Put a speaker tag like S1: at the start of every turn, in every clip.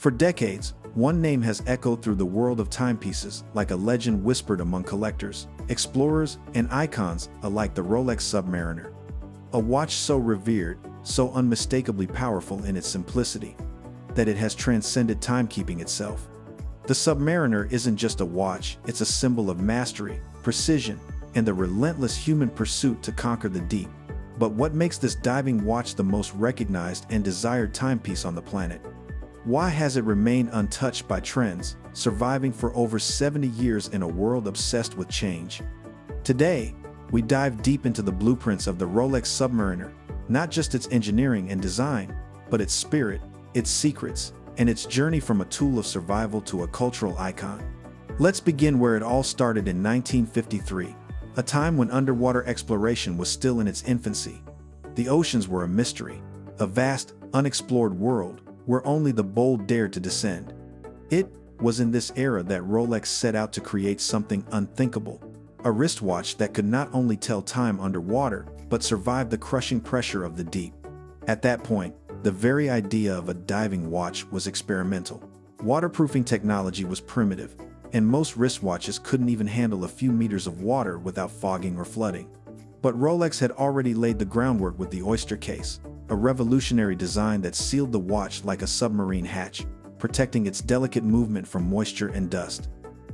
S1: For decades, one name has echoed through the world of timepieces like a legend whispered among collectors, explorers, and icons alike: the Rolex Submariner. A watch so revered, so unmistakably powerful in its simplicity, that it has transcended timekeeping itself. The Submariner isn't just a watch, it's a symbol of mastery, precision, and the relentless human pursuit to conquer the deep. But what makes this diving watch the most recognized and desired timepiece on the planet? Why has it remained untouched by trends, surviving for over 70 years in a world obsessed with change? Today, we dive deep into the blueprints of the Rolex Submariner, not just its engineering and design, but its spirit, its secrets, and its journey from a tool of survival to a cultural icon. Let's begin where it all started in 1953, a time when underwater exploration was still in its infancy. The oceans were a mystery, a vast, unexplored world where only the bold dared to descend. It was in this era that Rolex set out to create something unthinkable, a wristwatch that could not only tell time underwater, but survive the crushing pressure of the deep. At that point, the very idea of a diving watch was experimental. Waterproofing technology was primitive, and most wristwatches couldn't even handle a few meters of water without fogging or flooding. But Rolex had already laid the groundwork with the oyster case, a revolutionary design that sealed the watch like a submarine hatch, protecting its delicate movement from moisture and dust.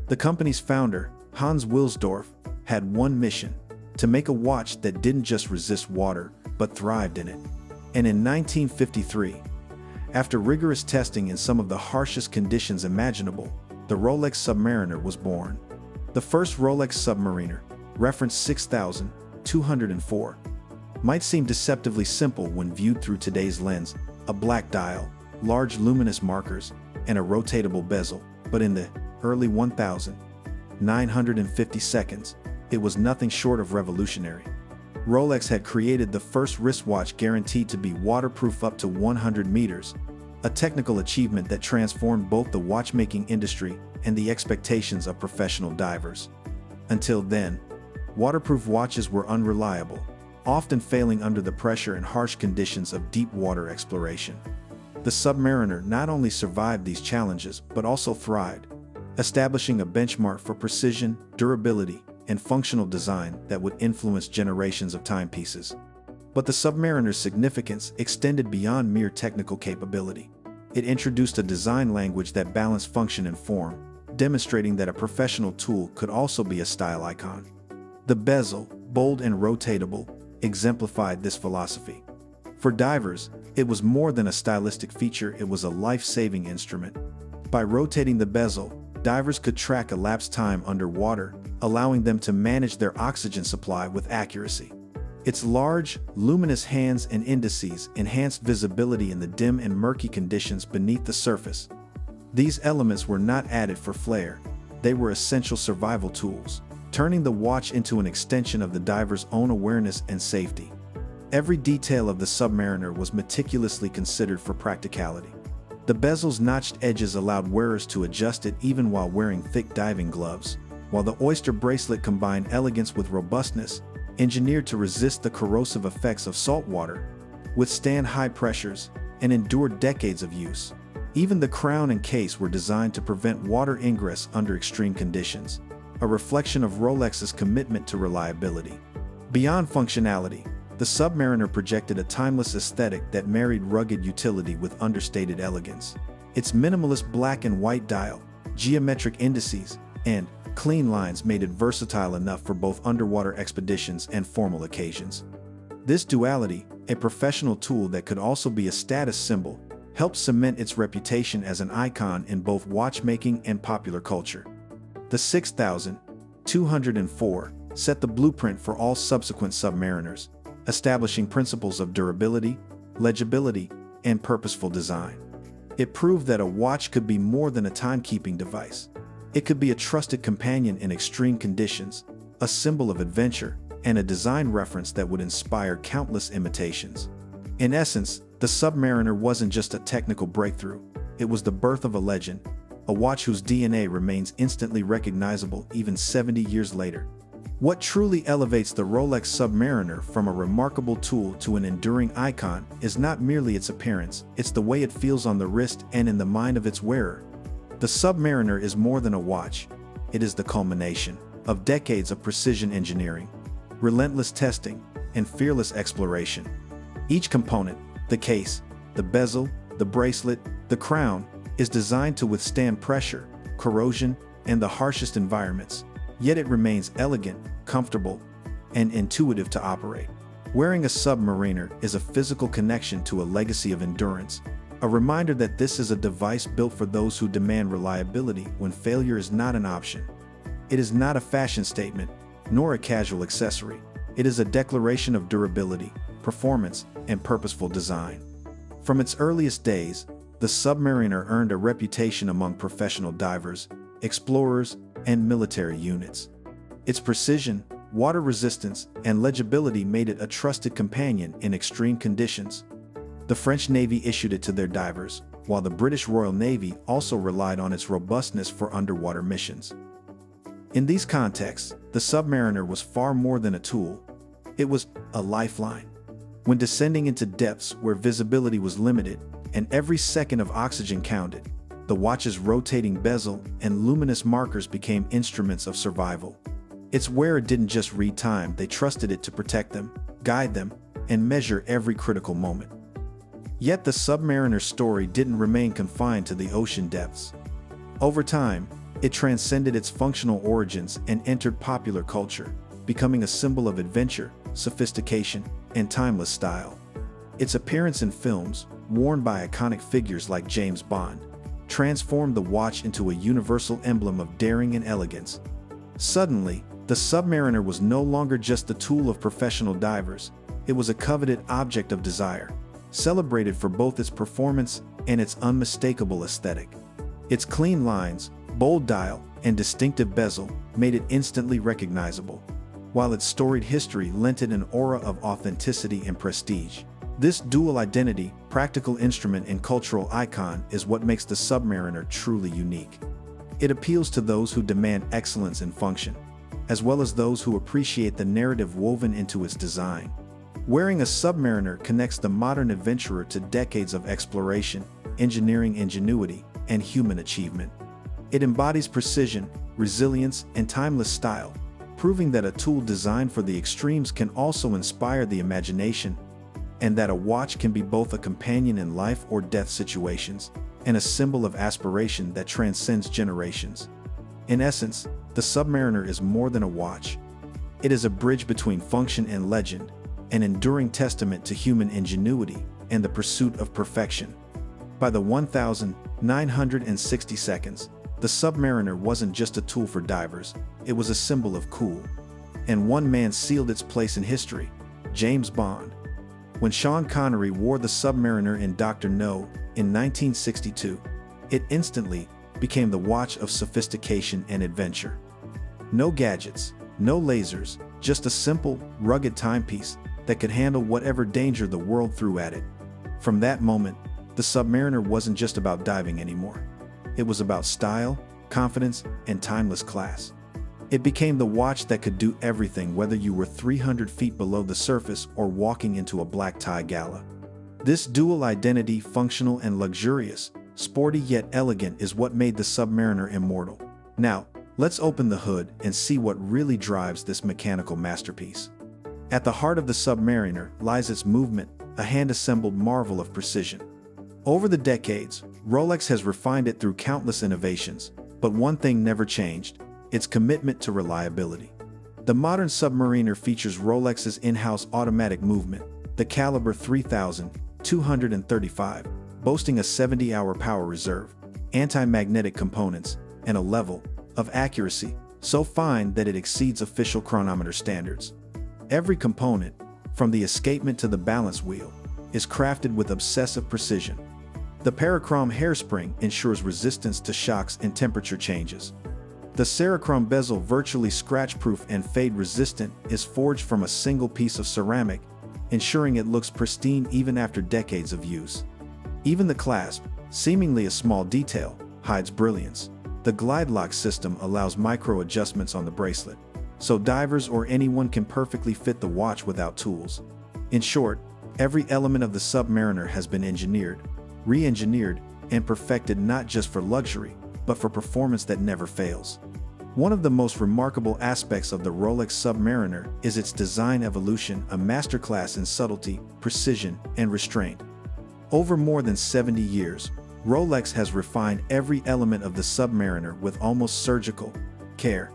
S1: The company's founder, Hans Wilsdorf, had one mission: to make a watch that didn't just resist water, but thrived in it. And in 1953, after rigorous testing in some of the harshest conditions imaginable, the Rolex Submariner was born. The first Rolex Submariner, reference 6204, might seem deceptively simple when viewed through today's lens: a black dial, large luminous markers, and a rotatable bezel. But in the early 1950 seconds, it was nothing short of revolutionary. Rolex had created the first wristwatch guaranteed to be waterproof up to 100 meters, a technical achievement that transformed both the watchmaking industry and the expectations of professional divers. Until then, waterproof watches were unreliable, often failing under the pressure and harsh conditions of deep water exploration. The Submariner not only survived these challenges but also thrived, establishing a benchmark for precision, durability, and functional design that would influence generations of timepieces. But the Submariner's significance extended beyond mere technical capability. It introduced a design language that balanced function and form, demonstrating that a professional tool could also be a style icon. The bezel, bold and rotatable, exemplified this philosophy. For divers, it was more than a stylistic feature, it was a life-saving instrument. By rotating the bezel, divers could track elapsed time underwater, allowing them to manage their oxygen supply with accuracy. Its large, luminous hands and indices enhanced visibility in the dim and murky conditions beneath the surface. These elements were not added for flair, they were essential survival tools, turning the watch into an extension of the diver's own awareness and safety. Every detail of the Submariner was meticulously considered for practicality. The bezel's notched edges allowed wearers to adjust it even while wearing thick diving gloves, while the oyster bracelet combined elegance with robustness, engineered to resist the corrosive effects of salt water, withstand high pressures, and endure decades of use. Even the crown and case were designed to prevent water ingress under extreme conditions, a reflection of Rolex's commitment to reliability. Beyond functionality, the Submariner projected a timeless aesthetic that married rugged utility with understated elegance. Its minimalist black and white dial, geometric indices, and clean lines made it versatile enough for both underwater expeditions and formal occasions. This duality, a professional tool that could also be a status symbol, helped cement its reputation as an icon in both watchmaking and popular culture. The 6204 set the blueprint for all subsequent Submariners, establishing principles of durability, legibility, and purposeful design. It proved that a watch could be more than a timekeeping device. It could be a trusted companion in extreme conditions, a symbol of adventure, and a design reference that would inspire countless imitations. In essence, the Submariner wasn't just a technical breakthrough, it was the birth of a legend, a watch whose DNA remains instantly recognizable even 70 years later. What truly elevates the Rolex Submariner from a remarkable tool to an enduring icon is not merely its appearance, it's the way it feels on the wrist and in the mind of its wearer. The Submariner is more than a watch. It is the culmination of decades of precision engineering, relentless testing, and fearless exploration. Each component, the case, the bezel, the bracelet, the crown, is designed to withstand pressure, corrosion, and the harshest environments. Yet it remains elegant, comfortable, and intuitive to operate. Wearing a Submariner is a physical connection to a legacy of endurance, a reminder that this is a device built for those who demand reliability when failure is not an option. It is not a fashion statement, nor a casual accessory. It is a declaration of durability, performance, and purposeful design. From its earliest days, the Submariner earned a reputation among professional divers, explorers, and military units. Its precision, water resistance, and legibility made it a trusted companion in extreme conditions. The French Navy issued it to their divers, while the British Royal Navy also relied on its robustness for underwater missions. In these contexts, the Submariner was far more than a tool. It was a lifeline. When descending into depths where visibility was limited and every second of oxygen counted, the watch's rotating bezel and luminous markers became instruments of survival. Its wearer didn't just read time, they trusted it to protect them, guide them, and measure every critical moment. Yet the Submariner's story didn't remain confined to the ocean depths. Over time, it transcended its functional origins and entered popular culture, becoming a symbol of adventure, sophistication, and timeless style. Its appearance in films, worn by iconic figures like James Bond, transformed the watch into a universal emblem of daring and elegance. Suddenly, the Submariner was no longer just the tool of professional divers, it was a coveted object of desire, celebrated for both its performance and its unmistakable aesthetic. Its clean lines, bold dial, and distinctive bezel made it instantly recognizable, while its storied history lent it an aura of authenticity and prestige. This dual identity, practical instrument and cultural icon, is what makes the Submariner truly unique. It appeals to those who demand excellence in function, as well as those who appreciate the narrative woven into its design. Wearing a Submariner connects the modern adventurer to decades of exploration, engineering ingenuity, and human achievement. It embodies precision, resilience, and timeless style, proving that a tool designed for the extremes can also inspire the imagination, and that a watch can be both a companion in life or death situations, and a symbol of aspiration that transcends generations. In essence, the Submariner is more than a watch. It is a bridge between function and legend, an enduring testament to human ingenuity and the pursuit of perfection. By the 1,960 seconds, the Submariner wasn't just a tool for divers, it was a symbol of cool. And one man sealed its place in history: James Bond. When Sean Connery wore the Submariner in Dr. No in 1962, it instantly became the watch of sophistication and adventure. No gadgets, no lasers, just a simple, rugged timepiece that could handle whatever danger the world threw at it. From that moment, the Submariner wasn't just about diving anymore. It was about style, confidence, and timeless class. It became the watch that could do everything, whether you were 300 feet below the surface or walking into a black tie gala. This dual identity, functional and luxurious, sporty yet elegant, is what made the Submariner immortal. Now, let's open the hood and see what really drives this mechanical masterpiece. At the heart of the Submariner lies its movement, a hand-assembled marvel of precision. Over the decades, Rolex has refined it through countless innovations, but one thing never changed: its commitment to reliability. The modern Submariner features Rolex's in-house automatic movement, the caliber 3235, boasting a 70-hour power reserve, anti-magnetic components, and a level of accuracy so fine that it exceeds official chronometer standards. Every component, from the escapement to the balance wheel, is crafted with obsessive precision. The parachrom hairspring ensures resistance to shocks and temperature changes. The Cerachrom bezel, virtually scratch-proof and fade-resistant, is forged from a single piece of ceramic, ensuring it looks pristine even after decades of use. Even the clasp, seemingly a small detail, hides brilliance. The glide lock system allows micro-adjustments on the bracelet, so divers or anyone can perfectly fit the watch without tools. In short, every element of the Submariner has been engineered, re-engineered, and perfected not just for luxury, but for performance that never fails. One of the most remarkable aspects of the Rolex Submariner is its design evolution, a masterclass in subtlety, precision, and restraint. Over more than 70 years, Rolex has refined every element of the Submariner with almost surgical care.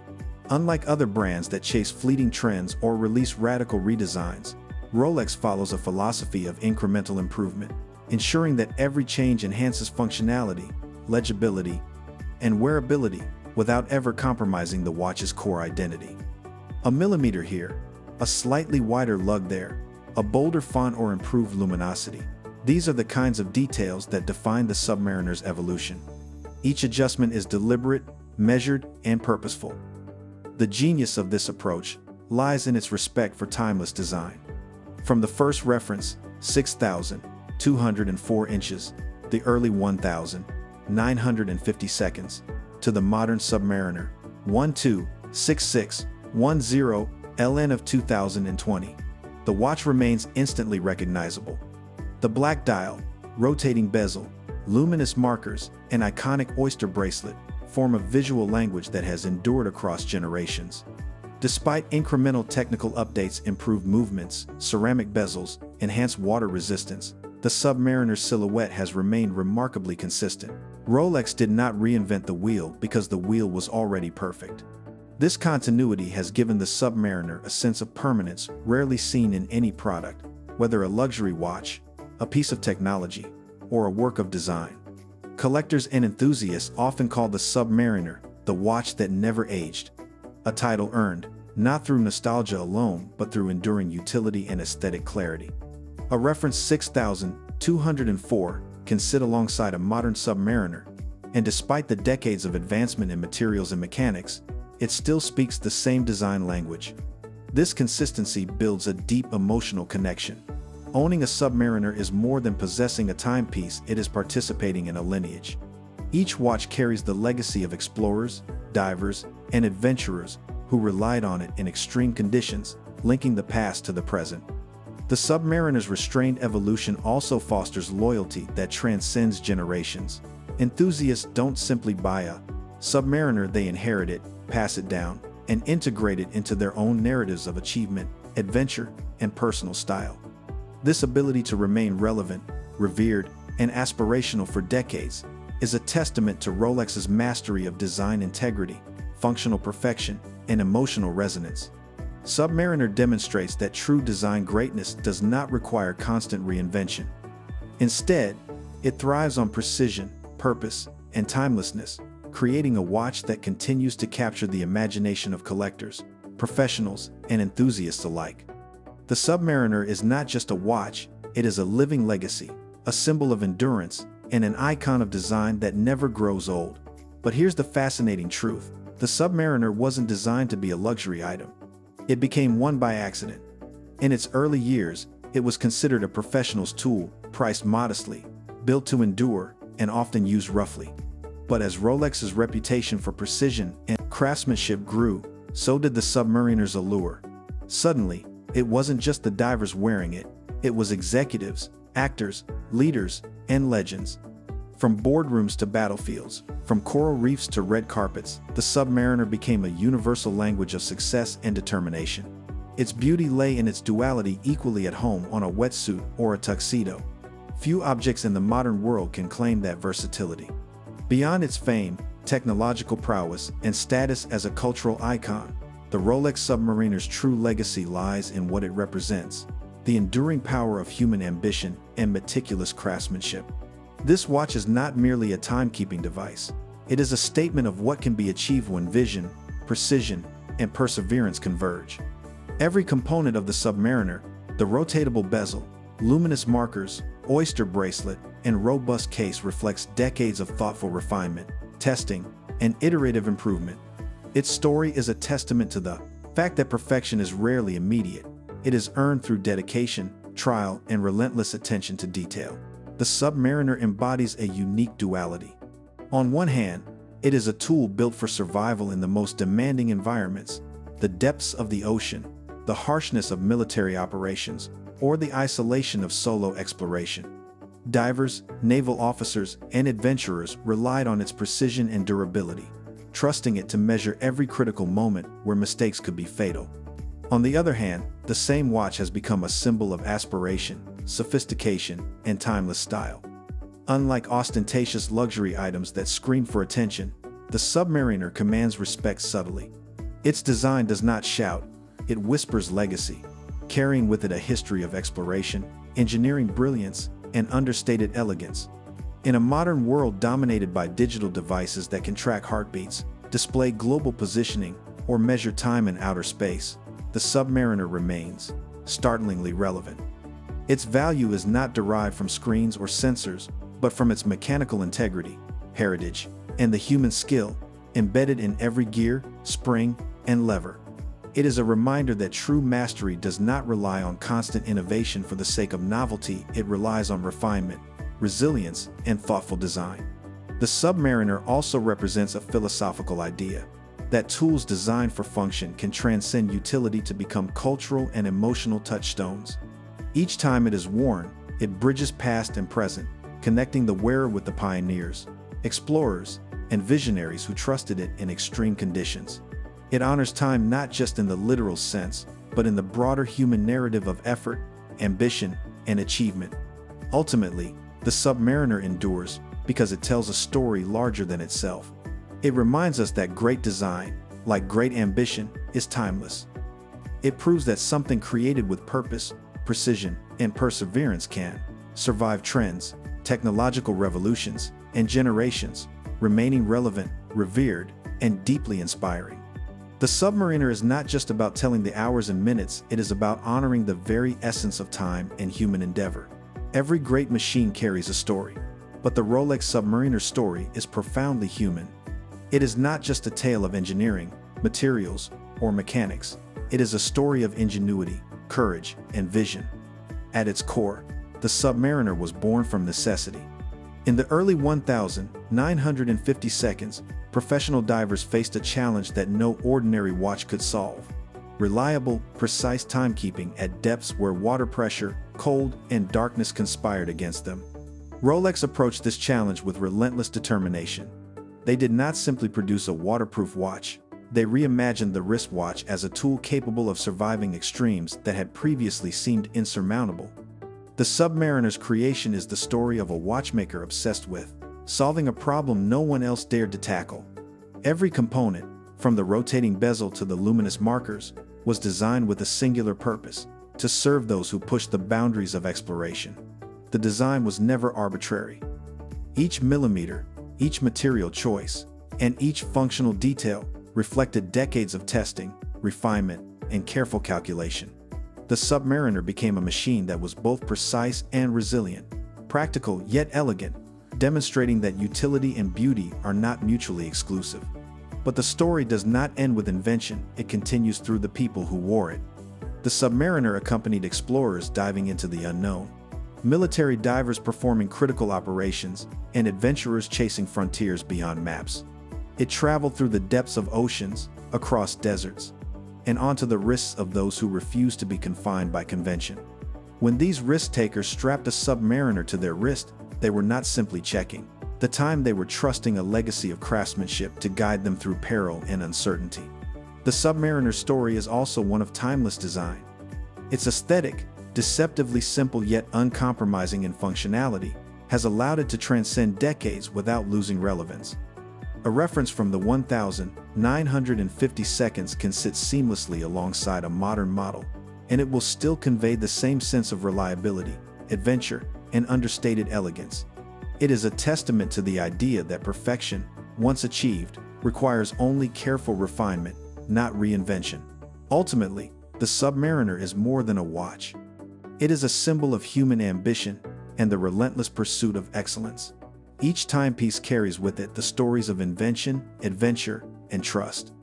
S1: Unlike other brands that chase fleeting trends or release radical redesigns, Rolex follows a philosophy of incremental improvement, ensuring that every change enhances functionality, legibility, and wearability without ever compromising the watch's core identity. A millimeter here, a slightly wider lug there, a bolder font or improved luminosity. These are the kinds of details that define the Submariner's evolution. Each adjustment is deliberate, measured, and purposeful. The genius of this approach lies in its respect for timeless design. From the first reference, 6,204 inches, the early 1,950 seconds, to the modern Submariner, 126610 LN of 2020, the watch remains instantly recognizable. The black dial, rotating bezel, luminous markers, and iconic oyster bracelet form a visual language that has endured across generations. Despite incremental technical updates, improved movements, ceramic bezels, enhanced water resistance, the Submariner's silhouette has remained remarkably consistent. Rolex did not reinvent the wheel because the wheel was already perfect. This continuity has given the Submariner a sense of permanence rarely seen in any product, whether a luxury watch, a piece of technology, or a work of design. Collectors and enthusiasts often call the Submariner the watch that never aged, a title earned not through nostalgia alone but through enduring utility and aesthetic clarity. A reference 6,204 can sit alongside a modern Submariner, and despite the decades of advancement in materials and mechanics, it still speaks the same design language. This consistency builds a deep emotional connection. Owning a Submariner is more than possessing a timepiece, it is participating in a lineage. Each watch carries the legacy of explorers, divers, and adventurers who relied on it in extreme conditions, linking the past to the present. The Submariner's restrained evolution also fosters loyalty that transcends generations. Enthusiasts don't simply buy a Submariner, they inherit it, pass it down, and integrate it into their own narratives of achievement, adventure, and personal style. This ability to remain relevant, revered, and aspirational for decades is a testament to Rolex's mastery of design integrity, functional perfection, and emotional resonance. Submariner demonstrates that true design greatness does not require constant reinvention. Instead, it thrives on precision, purpose, and timelessness, creating a watch that continues to capture the imagination of collectors, professionals, and enthusiasts alike. The Submariner is not just a watch, it is a living legacy, a symbol of endurance, and an icon of design that never grows old. But here's the fascinating truth. The Submariner wasn't designed to be a luxury item. It became one by accident. In its early years, it was considered a professional's tool, priced modestly, built to endure, and often used roughly. But as Rolex's reputation for precision and craftsmanship grew, so did the Submariner's allure. Suddenly, it wasn't just the divers wearing it, it was executives, actors, leaders, and legends. From boardrooms to battlefields, from coral reefs to red carpets, the Submariner became a universal language of success and determination. Its beauty lay in its duality, equally at home on a wetsuit or a tuxedo. Few objects in the modern world can claim that versatility. Beyond its fame, technological prowess, and status as a cultural icon, the Rolex Submariner's true legacy lies in what it represents: the enduring power of human ambition and meticulous craftsmanship. This watch is not merely a timekeeping device. It is a statement of what can be achieved when vision, precision, and perseverance converge. Every component of the Submariner, the rotatable bezel, luminous markers, oyster bracelet, and robust case, reflects decades of thoughtful refinement, testing, and iterative improvement. Its story is a testament to the fact that perfection is rarely immediate. It is earned through dedication, trial, and relentless attention to detail. The Submariner embodies a unique duality. On one hand, it is a tool built for survival in the most demanding environments, the depths of the ocean, the harshness of military operations, or the isolation of solo exploration. Divers, naval officers, and adventurers relied on its precision and durability, trusting it to measure every critical moment where mistakes could be fatal. On the other hand, the same watch has become a symbol of aspiration, sophistication, and timeless style. Unlike ostentatious luxury items that scream for attention, the Submariner commands respect subtly. Its design does not shout, it whispers legacy, carrying with it a history of exploration, engineering brilliance, and understated elegance. In a modern world dominated by digital devices that can track heartbeats, display global positioning, or measure time in outer space, the Submariner remains startlingly relevant. Its value is not derived from screens or sensors, but from its mechanical integrity, heritage, and the human skill embedded in every gear, spring, and lever. It is a reminder that true mastery does not rely on constant innovation for the sake of novelty, it relies on refinement, resilience, and thoughtful design. The Submariner also represents a philosophical idea that tools designed for function can transcend utility to become cultural and emotional touchstones. Each time it is worn, it bridges past and present, connecting the wearer with the pioneers, explorers, and visionaries who trusted it in extreme conditions. It honors time not just in the literal sense, but in the broader human narrative of effort, ambition, and achievement. Ultimately, the Submariner endures because it tells a story larger than itself. It reminds us that great design, like great ambition, is timeless. It proves that something created with purpose, precision, and perseverance can survive trends, technological revolutions, and generations, remaining relevant, revered, and deeply inspiring. The Submariner is not just about telling the hours and minutes, it is about honoring the very essence of time and human endeavor. Every great machine carries a story, but the Rolex Submariner story is profoundly human. It is not just a tale of engineering, materials, or mechanics. It is a story of ingenuity, courage, and vision. At its core, the Submariner was born from necessity. In the early 1950 seconds, professional divers faced a challenge that no ordinary watch could solve: reliable, precise timekeeping at depths where water pressure, cold, and darkness conspired against them. Rolex approached this challenge with relentless determination. They did not simply produce a waterproof watch, they reimagined the wristwatch as a tool capable of surviving extremes that had previously seemed insurmountable. The Submariner's creation is the story of a watchmaker obsessed with solving a problem no one else dared to tackle. Every component, from the rotating bezel to the luminous markers, was designed with a singular purpose: to serve those who pushed the boundaries of exploration. The design was never arbitrary. Each millimeter, each material choice, and each functional detail reflected decades of testing, refinement, and careful calculation. The Submariner became a machine that was both precise and resilient, practical yet elegant, demonstrating that utility and beauty are not mutually exclusive. But the story does not end with invention, it continues through the people who wore it. The Submariner accompanied explorers diving into the unknown, military divers performing critical operations, and adventurers chasing frontiers beyond maps. It traveled through the depths of oceans, across deserts, and onto the wrists of those who refused to be confined by convention. When these risk-takers strapped a Submariner to their wrist, they were not simply checking the time, they were trusting a legacy of craftsmanship to guide them through peril and uncertainty. The Submariner story is also one of timeless design. Its aesthetic, deceptively simple yet uncompromising in functionality, has allowed it to transcend decades without losing relevance. A reference from the 1950 seconds can sit seamlessly alongside a modern model, and it will still convey the same sense of reliability, adventure, and understated elegance. It is a testament to the idea that perfection, once achieved, requires only careful refinement, not reinvention. Ultimately, the Submariner is more than a watch. It is a symbol of human ambition and the relentless pursuit of excellence. Each timepiece carries with it the stories of invention, adventure, and trust.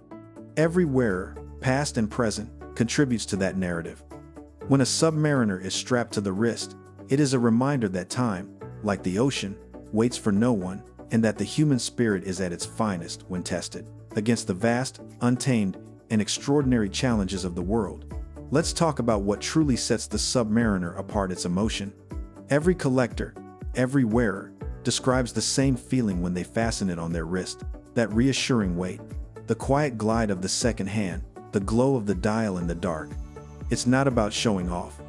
S1: Every wearer, past and present, contributes to that narrative. When a Submariner is strapped to the wrist, it is a reminder that time, like the ocean, waits for no one, and that the human spirit is at its finest when tested against the vast, untamed, and extraordinary challenges of the world. Let's talk about what truly sets the Submariner apart: its emotion. Every collector, every wearer, describes the same feeling when they fasten it on their wrist: that reassuring weight, the quiet glide of the second hand, the glow of the dial in the dark. It's not about showing off.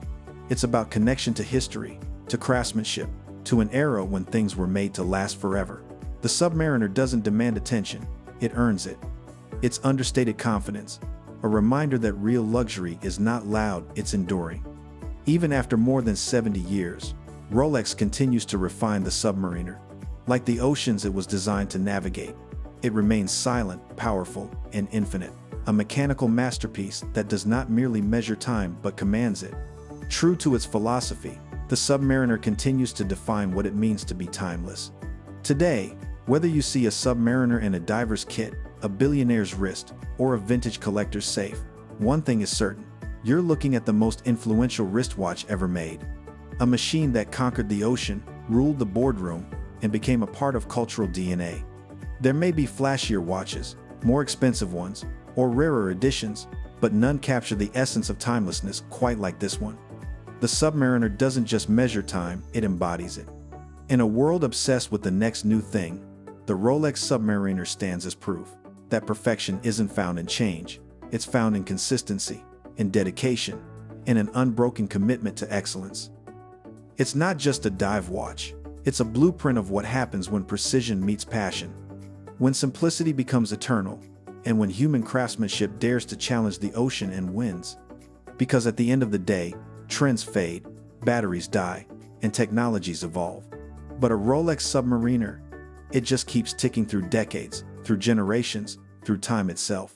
S1: It's about connection to history, to craftsmanship, to an era when things were made to last forever. The Submariner doesn't demand attention, it earns it. It's understated confidence, a reminder that real luxury is not loud, it's enduring. Even after more than 70 years, Rolex continues to refine the Submariner. Like the oceans it was designed to navigate, it remains silent, powerful, and infinite. A mechanical masterpiece that does not merely measure time but commands it. True to its philosophy, the Submariner continues to define what it means to be timeless. Today, whether you see a Submariner in a diver's kit, a billionaire's wrist, or a vintage collector's safe, one thing is certain: you're looking at the most influential wristwatch ever made. A machine that conquered the ocean, ruled the boardroom, and became a part of cultural DNA. There may be flashier watches, more expensive ones, or rarer editions, but none capture the essence of timelessness quite like this one. The Submariner doesn't just measure time, it embodies it. In a world obsessed with the next new thing, the Rolex Submariner stands as proof that perfection isn't found in change, it's found in consistency, in dedication, and an unbroken commitment to excellence. It's not just a dive watch, it's a blueprint of what happens when precision meets passion, when simplicity becomes eternal, and when human craftsmanship dares to challenge the ocean and wins. Because at the end of the day, trends fade, batteries die, and technologies evolve. But a Rolex Submariner, it just keeps ticking through decades, through generations, through time itself.